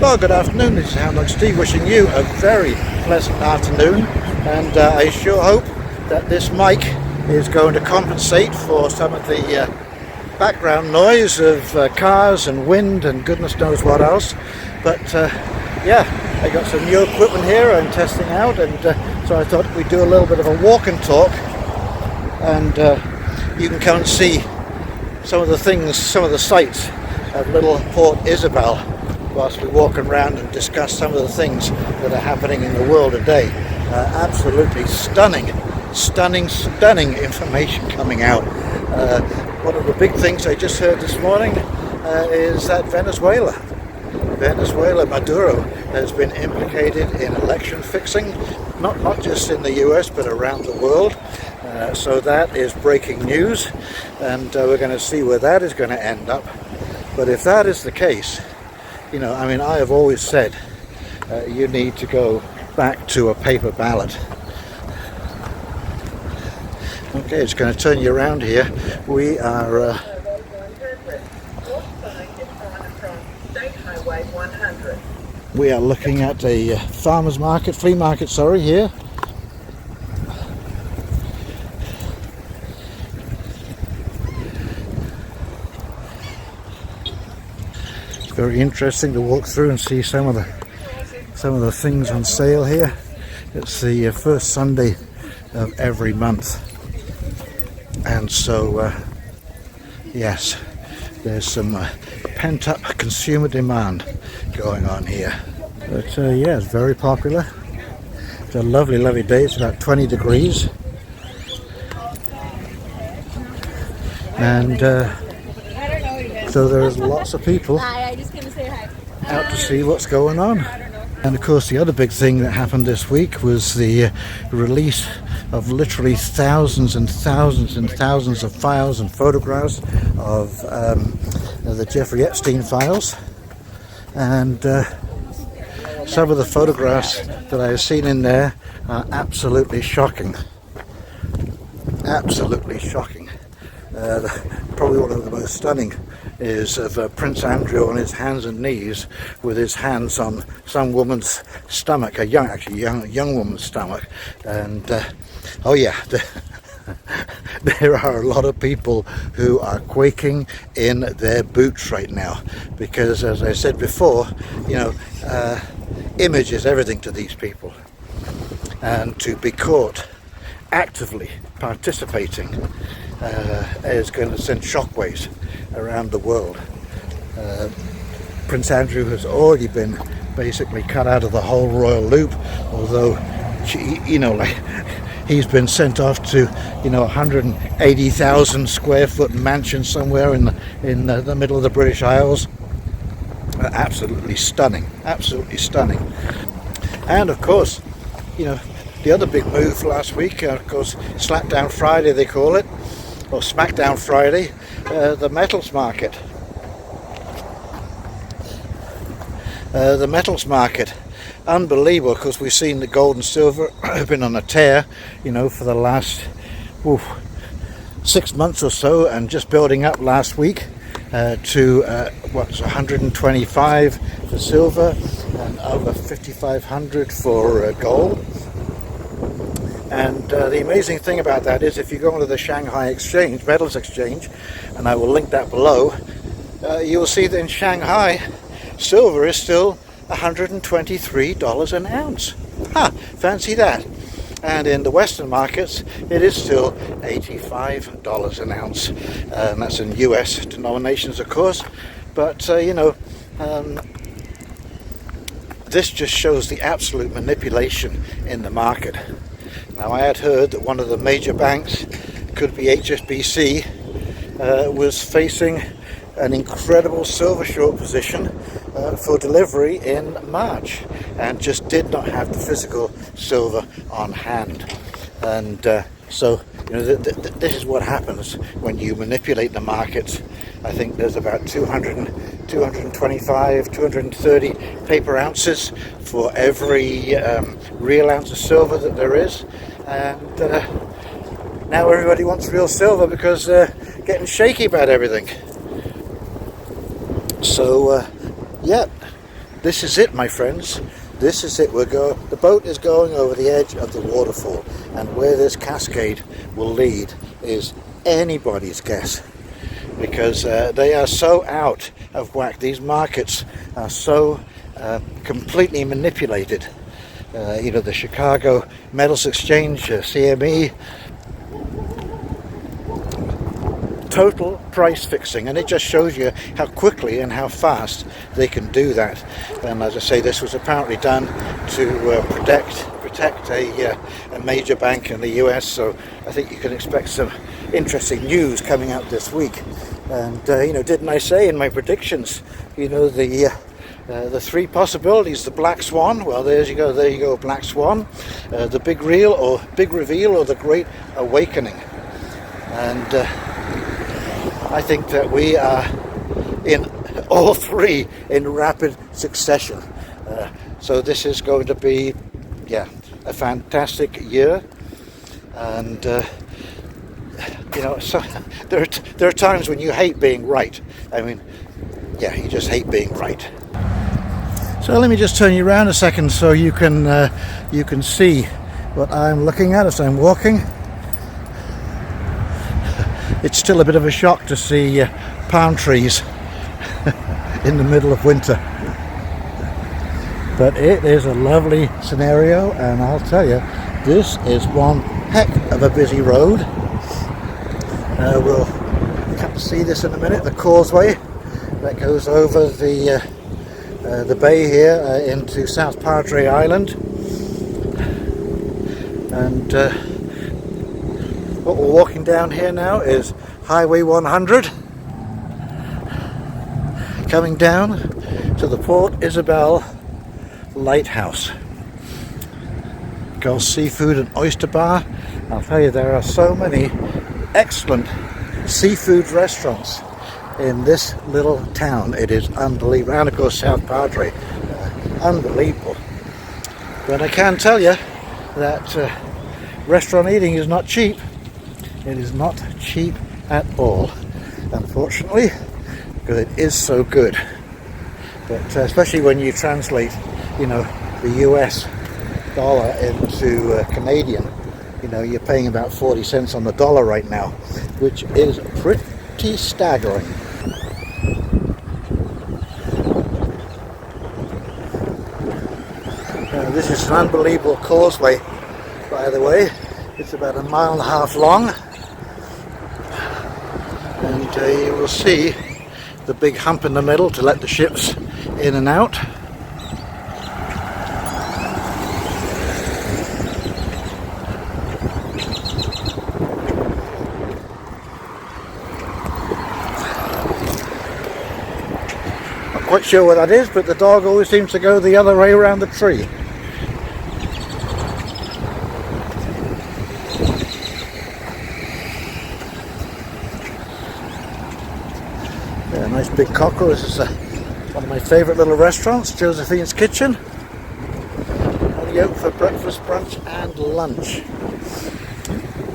Well, good afternoon. This is Houndog Steve wishing you a very pleasant afternoon, and I sure hope that this mic is going to compensate for some of the background noise of cars and wind and goodness knows what else. But yeah, I got some new equipment here I'm testing out, and so I thought we'd do a little bit of a walk and talk, and you can come and see some of the things, some of the sights of little Port Isabel whilst we walk around and discuss some of the things that are happening in the world today. Absolutely stunning information coming out. One of the big things I just heard this morning is that Venezuela, Maduro has been implicated in election fixing, not just in the US but around the world. So that is breaking news, and we're going to see where that is going to end up. But if that is the case, you know, I mean, I have always said you need to go back to a paper ballot. Okay, it's going to turn you around here. We are looking at a farmer's market, flea market, sorry, here. It's very interesting to walk through and see some of the things on sale here. It's the first Sunday of every month, and so yes, there's some pent-up consumer demand going on here. But yeah, it's very popular. It's a lovely day. It's about 20 degrees, and so there's lots of people out to see what's going on. And of course, the other big thing that happened this week was the release of literally thousands and thousands and thousands of files and photographs of the Jeffrey Epstein files. And some of the photographs that I have seen in there are absolutely shocking. Absolutely shocking. Probably one of the most stunning is of Prince Andrew on his hands and knees with his hands on some woman's stomach, a young woman's stomach. And oh yeah, there are a lot of people who are quaking in their boots right now, because as I said before, you know, image is everything to these people, and to be caught actively participating is going to send shockwaves around the world. Prince Andrew has already been basically cut out of the whole royal loop, although, you know, like, he's been sent off to, you know, 180,000 square foot mansion somewhere in the middle of the British Isles. Absolutely stunning, absolutely stunning. And of course, you know, the other big move last week, of course, Slapdown Friday they call it, or Smackdown Friday, the metals market. The metals market, unbelievable, because we've seen the gold and silver have been on a tear, you know, for the last 6 months or so, and just building up last week to what's 125 for silver and over 5,500 for gold. And the amazing thing about that is, if you go onto the Shanghai Exchange, Metals Exchange, and I will link that below, you will see that in Shanghai, silver is still $123 an ounce. Ha! Fancy that. And in the Western markets, it is still $85 an ounce. And that's in US denominations, of course. But, you know, this just shows the absolute manipulation in the market. Now, I had heard that one of the major banks, could be HSBC, was facing an incredible silver short position for delivery in March, and just did not have the physical silver on hand. And so, you know, this is what happens when you manipulate the markets. I think there's about 225, 230 paper ounces for every real ounce of silver that there is. And now everybody wants real silver because they're getting shaky about everything. So, yeah, this is it, my friends. This is it. The boat is going over the edge of the waterfall, and where this cascade will lead is anybody's guess, because they are so out of whack. These markets are so completely manipulated. The Chicago Metals Exchange, CME, total price fixing, and it just shows you how quickly and how fast they can do that. And as I say, this was apparently done to protect a major bank in the US, so I think you can expect some interesting news coming out this week. And didn't I say in my predictions, the three possibilities: the black swan, well, there you go, black swan, the big reveal, or the great awakening. And I think that we are in all three in rapid succession. So this is going to be, a fantastic year. And so there are times when you hate being right. I mean, you just hate being right. So let me just turn you around a second so you can see what I'm looking at as I'm walking. It's still a bit of a shock to see palm trees in the middle of winter. But it is a lovely scenario, and I'll tell you, this is one heck of a busy road. We'll come to see this in a minute, the causeway that goes over the bay here into South Padre Island. And what we're walking down here now is Highway 100, coming down to the Port Isabel Lighthouse. Gulf Seafood and Oyster Bar. I'll tell you, there are so many excellent seafood restaurants in this little town. It is unbelievable. And of course South Padre, unbelievable. But I can tell you that restaurant eating is not cheap. It is not cheap at all, unfortunately, because it is so good. But especially when you translate, the US dollar into Canadian, you're paying about 40 cents on the dollar right now, which is pretty staggering. This is an unbelievable causeway, by the way. It's about 1.5 miles long, and you will see the big hump in the middle to let the ships in and out. Not quite sure what that is, but the dog always seems to go the other way around the tree. Nice big cockerel. This is one of my favourite little restaurants, Josephine's Kitchen. On the open for breakfast, brunch and lunch.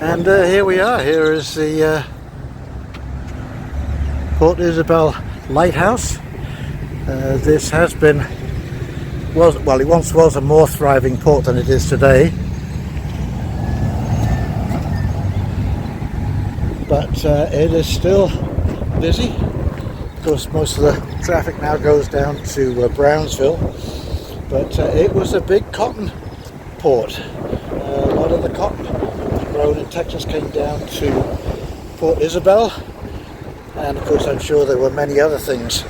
And here we are. Here is the Port Isabel Lighthouse. This has been, it once was a more thriving port than it is today. But it is still busy. Of course, most of the traffic now goes down to Brownsville, but it was a big cotton port. A lot of the cotton grown in Texas came down to Port Isabel, and of course I'm sure there were many other things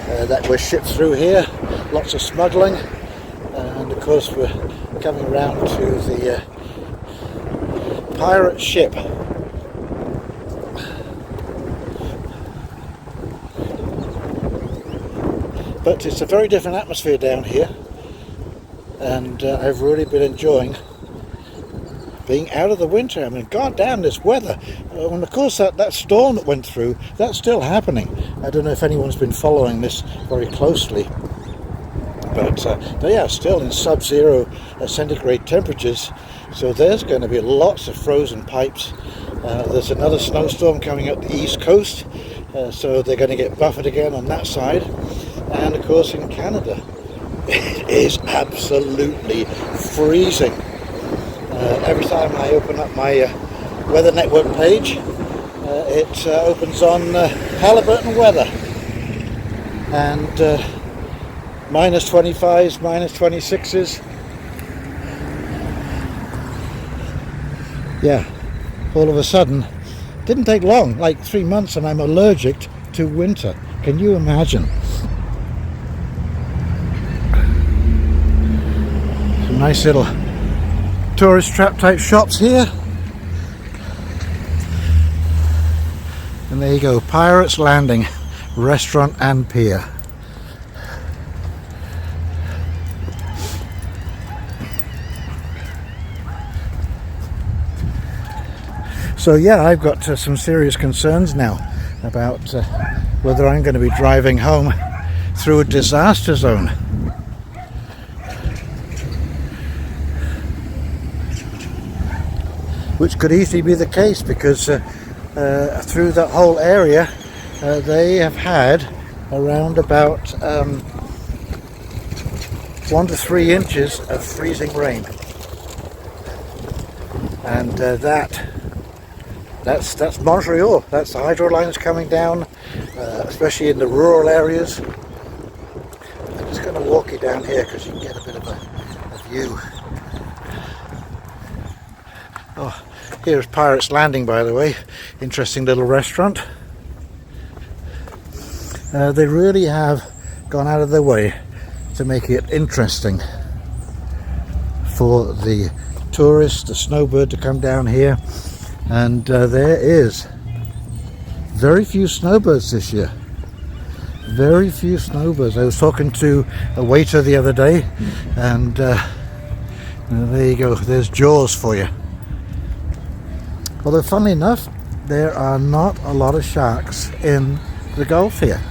that were shipped through here, lots of smuggling, and of course we're coming around to the pirate ship. But it's a very different atmosphere down here, and I've really been enjoying being out of the winter. I mean, god damn this weather. And of course that storm that went through, that's still happening. I don't know if anyone's been following this very closely, but they are still in sub-zero centigrade temperatures, so there's going to be lots of frozen pipes. There's another snowstorm coming up the east coast, so they're going to get buffered again on that side. And of course in Canada, it is absolutely freezing. Every time I open up my Weather Network page, it opens on Halliburton weather, and minus 25s, minus 26s. Yeah, all of a sudden, didn't take long, like 3 months, and I'm allergic to winter. Can you imagine? Some nice little tourist trap type shops here. And there you go, Pirates Landing restaurant and pier. So yeah, I've got some serious concerns now about whether I'm going to be driving home through a disaster zone. Which could easily be the case, because through that whole area they have had around about 1 to 3 inches of freezing rain, and that's Montreal. That's the hydro lines coming down, especially in the rural areas. I'm just going to walk you down here because you can get a bit of a view. Oh, here's Pirates Landing, by the way. Interesting little restaurant. They really have gone out of their way to make it interesting for the tourists, the snowbird, to come down here. And there is very few snowbirds this year. Very few snowbirds. I was talking to a waiter the other day, and there you go. There's Jaws for you. Although, funnily enough, there are not a lot of sharks in the Gulf here.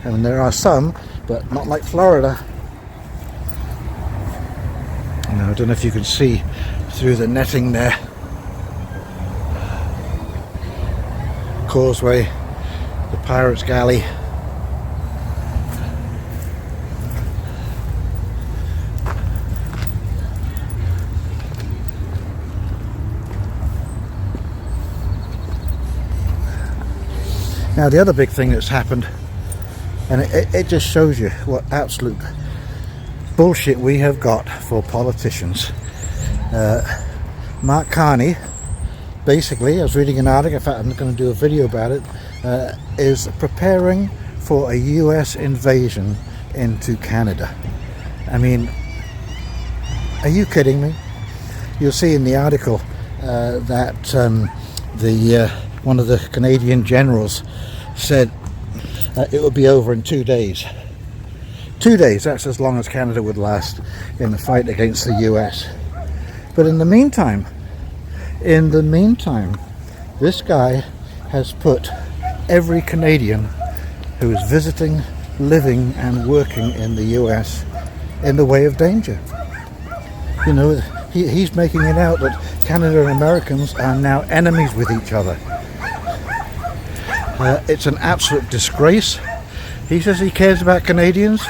I mean, there are some, but not like Florida. I don't know if you can see through the netting there. Causeway, the Pirates Galley. Now the other big thing that's happened, and it just shows you what absolute bullshit we have got for politicians. Mark Carney, basically, I was reading an article, in fact I'm going to do a video about it, is preparing for a US invasion into Canada. I mean, are you kidding me? You'll see in the article that one of the Canadian generals said it would be over in 2 days. 2 days, that's as long as Canada would last in the fight against the US. But in the meantime, this guy has put every Canadian who is visiting, living and working in the US in the way of danger. You know, he's making it out that Canada and Americans are now enemies with each other. It's an absolute disgrace. He says he cares about Canadians.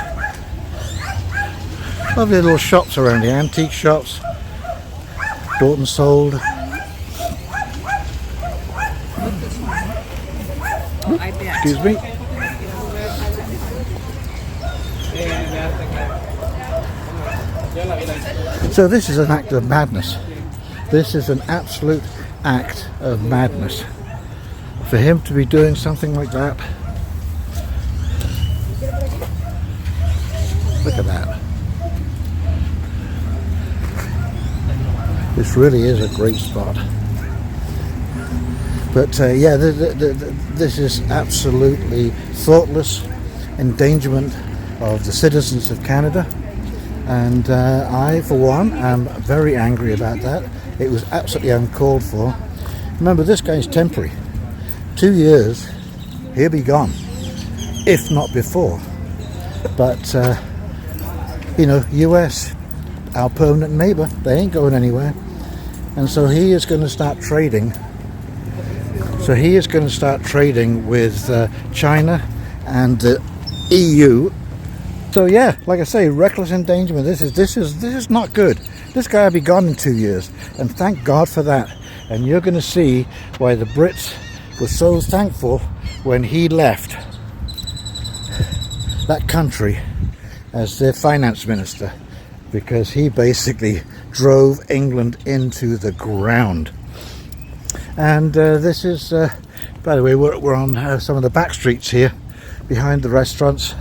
Lovely little shops around here, antique shops, bought and sold. Excuse me. So this is an act of madness. This is an absolute act of madness. For him to be doing something like that. Look at that. This really is a great spot. But yeah, this is absolutely thoughtless endangerment of the citizens of Canada, and I, for one, am very angry about that. It was absolutely uncalled for. Remember, this guy's temporary. 2 years, he'll be gone, if not before. But you know, US, our permanent neighbour, they ain't going anywhere, and so he is going to start trading. So he is going to start trading with China and the EU So yeah, like I say, reckless endangerment. This is not good. This guy will be gone in 2 years, and thank God for that. And you're going to see why the Brits were so thankful when he left that country as their finance minister, because he basically drove England into the ground. And this is, by the way, we're on some of the back streets here behind the restaurants.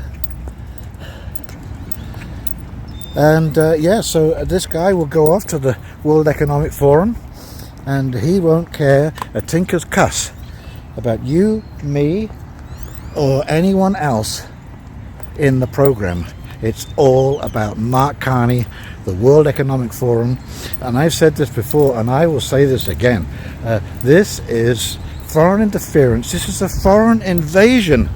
And yeah, so this guy will go off to the World Economic Forum, and he won't care a tinker's cuss about you, me, or anyone else in the program. It's all about Mark Carney, the World Economic Forum. And I've said this before, and I will say this again. This is foreign interference. This is a foreign invasion.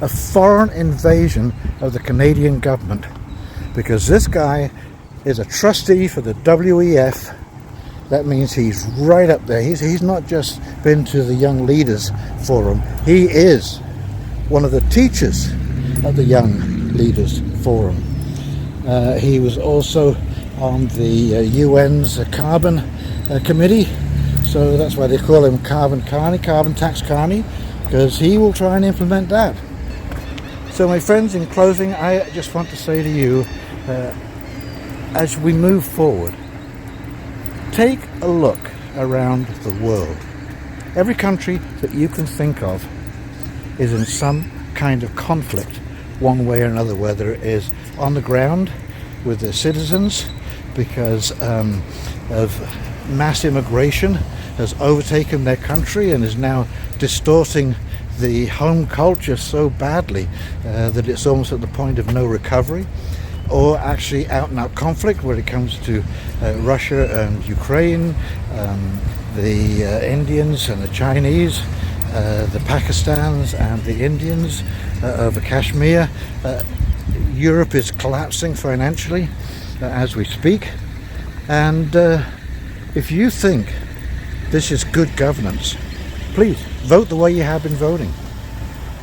A foreign invasion of the Canadian government. Because this guy is a trustee for the WEF. That means he's right up there. He's not just been to the Young Leaders Forum. He is one of the teachers at the Young Leaders Forum. He was also on the UN's Carbon Committee. So that's why they call him Carbon Carney, Carbon Tax Carney, because he will try and implement that. So my friends, in closing, I just want to say to you, as we move forward, take a look around the world. Every country that you can think of is in some kind of conflict, one way or another, whether it is on the ground with their citizens because of mass immigration has overtaken their country and is now distorting the home culture so badly that it's almost at the point of no recovery, or actually out and out conflict when it comes to Russia and Ukraine, the Indians and the Chinese, the Pakistans and the Indians over Kashmir. Europe is collapsing financially as we speak, and if you think this is good governance, please vote the way you have been voting,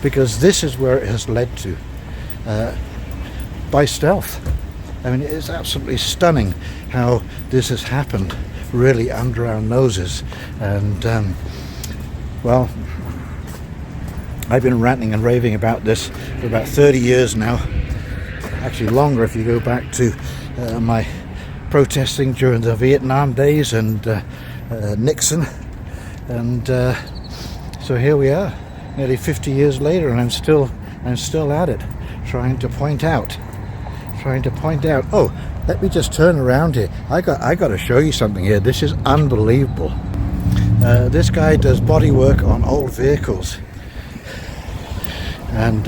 because this is where it has led to, by stealth. I mean, it's absolutely stunning how this has happened really under our noses. And well, I've been ranting and raving about this for about 30 years now, actually longer if you go back to my protesting during the Vietnam days and Nixon. And so here we are, nearly 50 years later, and I'm still at it, trying to point out. Oh, let me just turn around here. I got to show you something here. This is unbelievable. This guy does body work on old vehicles, and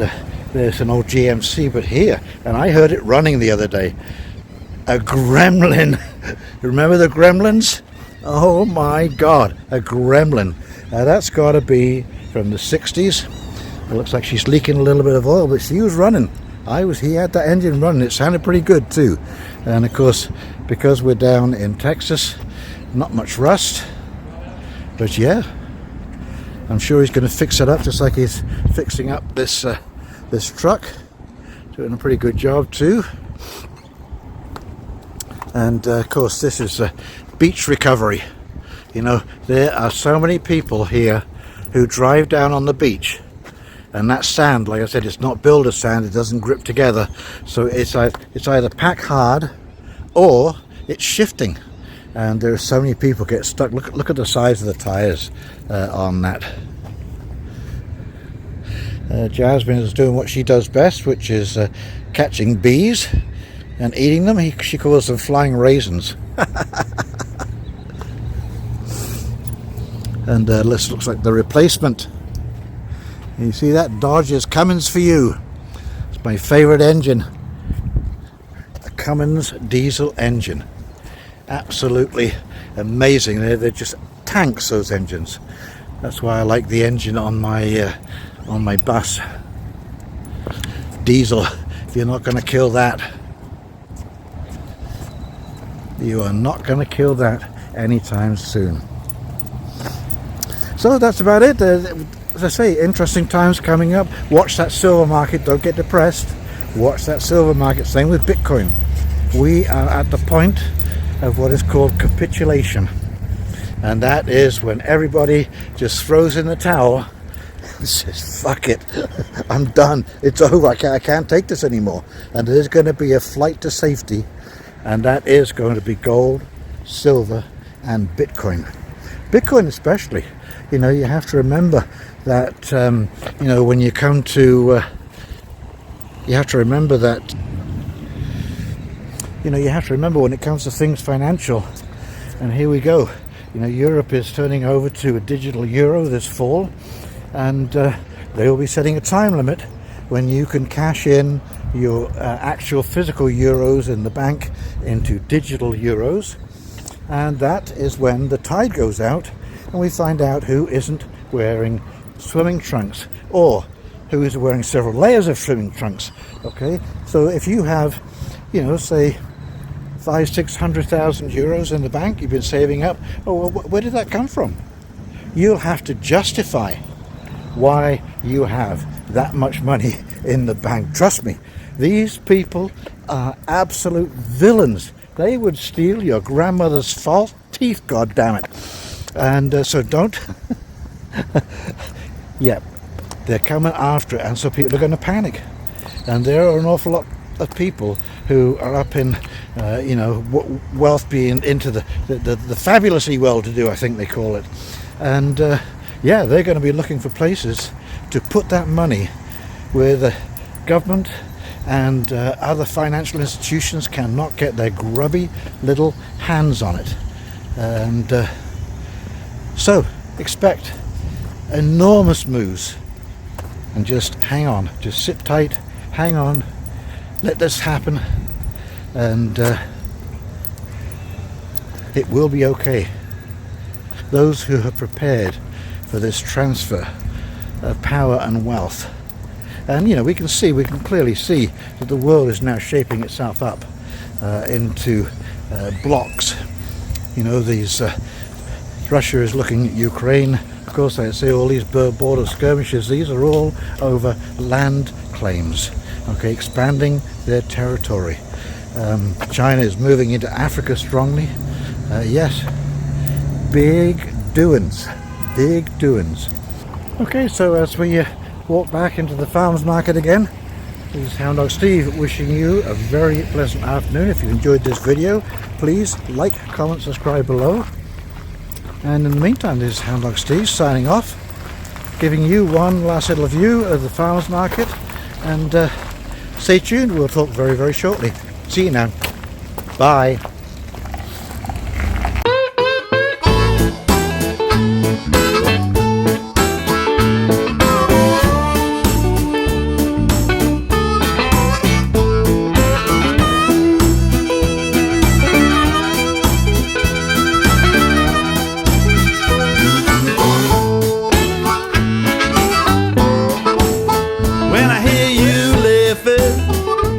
there's an old GMC, but here, and I heard it running the other day, a gremlin. Remember the gremlins? Oh my God, a gremlin. That's got to be from the 60s. It looks like she's leaking a little bit of oil, but she was running. He had that engine running. It sounded pretty good too. And of course, because we're down in Texas, not much rust. But yeah, I'm sure he's going to fix it up just like he's fixing up this truck. Doing a pretty good job too. And of course, this is beach recovery. You know, there are so many people here who drive down on the beach, and that sand, like I said, it's not builder sand, it doesn't grip together, so it's either packed hard or it's shifting, and there are so many people get stuck. Look at the size of the tires on that. Jasmine is doing what she does best, which is catching bees and eating them. She calls them flying raisins. And this looks like the replacement. You see that? Dodge is Cummins for you. It's my favorite engine. A Cummins diesel engine. Absolutely amazing. They're just tanks, those engines. That's why I like the engine on my bus. Diesel. If you're not going to kill that, you are not going to kill that anytime soon. So that's about it. As I say, interesting times coming up. Watch that silver market. Don't get depressed. watch that silver market. Same with Bitcoin. We are at the point of what is called capitulation, and that is when everybody just throws in the towel and says, fuck it, I'm done, it's over, I can't take this anymore. And there's going to be a flight to safety, and that is going to be gold, silver and Bitcoin. Bitcoin especially. You know, you have to remember that you know, when you come to you have to remember that, you know, you have to remember when it comes to things financial. And here we go. You know, Europe is turning over to a digital euro this fall, and they will be setting a time limit when you can cash in your actual physical euros in the bank into digital euros. And that is when the tide goes out and we find out who isn't wearing swimming trunks, or who is wearing several layers of swimming trunks. Okay, so if you have, you know, say 500,000-600,000 euros in the bank you've been saving up, oh, well, where did that come from? You'll have to justify why you have that much money in the bank. Trust me, these people are absolute villains. They would steal your grandmother's false teeth, god damn it. And so don't yeah, they're coming after it, and so people are going to panic. And there are an awful lot of people who are up in you know, wealth being into the fabulously well-to-do, I think they call it. And yeah, they're going to be looking for places to put that money where the government and other financial institutions cannot get their grubby little hands on it. And so expect enormous moves, and just hang on, just sit tight, hang on, let this happen, and it will be okay. Those who have prepared for this transfer of power and wealth. And you know, we can clearly see that the world is now shaping itself up into blocks. You know, these Russia is looking at Ukraine. Of course, I say all these border skirmishes, these are all over land claims, okay, expanding their territory. China is moving into Africa strongly. Yes, big doings, big doings. Okay, so as we walk back into the farmers market again, this is Houndog Steve wishing you a very pleasant afternoon. If you enjoyed this video, please like, comment, subscribe below. And in the meantime, this is Houndog Steve signing off, giving you one last little view of the farmers market. And stay tuned, we'll talk very, very shortly. See you now. Bye.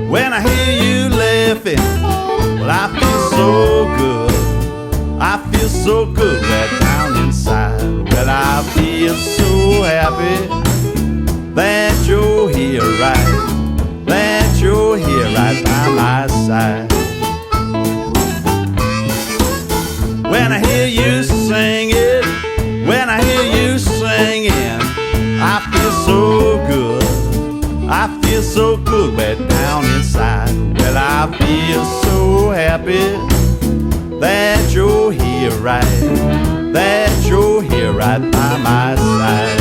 When I hear you laughing, well, I feel so good. I feel so good right down inside. Well, I feel so happy that you're here, right? That you're here right by my side. When I hear you singing, when I hear you singing, I feel so good. I feel so good right down inside. Well, I feel so happy that you're here, right? That you're here right by my side.